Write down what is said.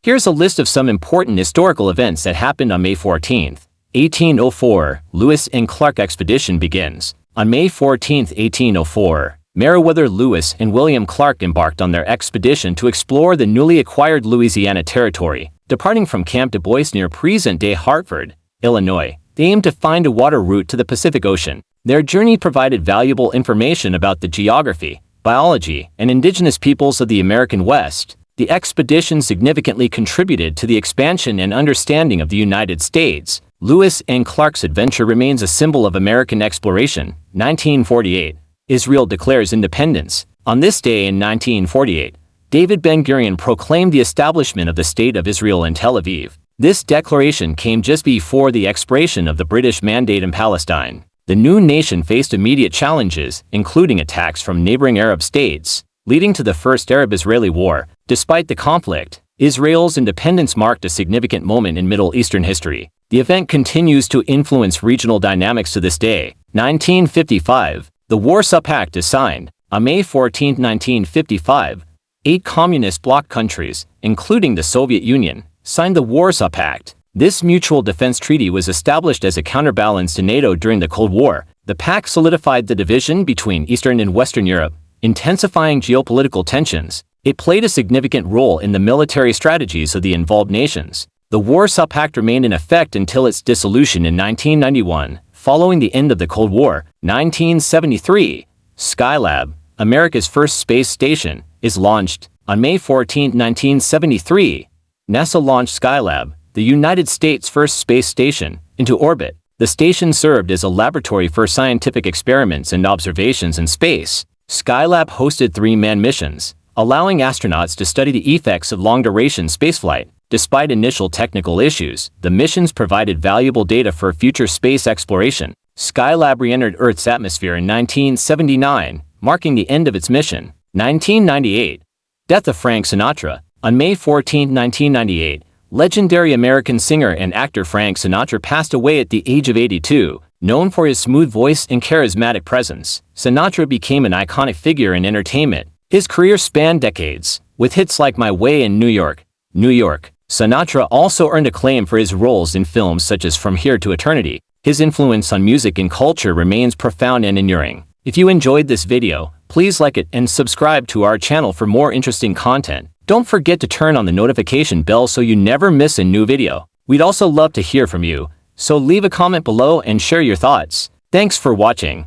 Here's a list of some important historical events that happened on May 14, 1804. Lewis and Clark expedition begins. On May 14, 1804, Meriwether Lewis and William Clark embarked on their expedition to explore the newly acquired Louisiana Territory. Departing from Camp Du Bois near present-day Hartford, Illinois, they aimed to find a water route to the Pacific Ocean. Their journey provided valuable information about the geography, biology, and indigenous peoples of the American West. The expedition significantly contributed to the expansion and understanding of the United States. Lewis and Clark's adventure remains a symbol of American exploration. 1948. Israel declares independence. On this day in 1948, David Ben-Gurion proclaimed the establishment of the State of Israel in Tel Aviv. This declaration came just before the expiration of the British Mandate in Palestine. The new nation faced immediate challenges, including attacks from neighboring Arab states, leading to the First Arab-Israeli War. Despite the conflict, Israel's independence marked a significant moment in Middle Eastern history. The event continues to influence regional dynamics to this day. 1955. The Warsaw Pact is signed. On May 14, 1955, 8 communist bloc countries, including the Soviet Union, signed the Warsaw Pact. This mutual defense treaty was established as a counterbalance to NATO during the Cold War. The pact solidified the division between Eastern and Western Europe, intensifying geopolitical tensions. It played a significant role in the military strategies of the involved nations. The Warsaw Pact remained in effect until its dissolution in 1991, following the end of the Cold War. 1973. Skylab, America's first space station, is launched. On May 14, 1973, NASA launched Skylab, the United States' first space station, into orbit. The station served as a laboratory for scientific experiments and observations in space. Skylab hosted 3 manned missions, allowing astronauts to study the effects of long-duration spaceflight. Despite initial technical issues, the missions provided valuable data for future space exploration. Skylab re-entered Earth's atmosphere in 1979, marking the end of its mission. 1998. Death of Frank Sinatra. On May 14, 1998, legendary American singer and actor Frank Sinatra passed away at the age of 82. Known for his smooth voice and charismatic presence, Sinatra became an iconic figure in entertainment. His career spanned decades, with hits like My Way and New York, New York. Sinatra also earned acclaim for his roles in films such as From Here to Eternity. His influence on music and culture remains profound and enduring. If you enjoyed this video, please like it and subscribe to our channel for more interesting content. Don't forget to turn on the notification bell so you never miss a new video. We'd also love to hear from you, so leave a comment below and share your thoughts. Thanks for watching.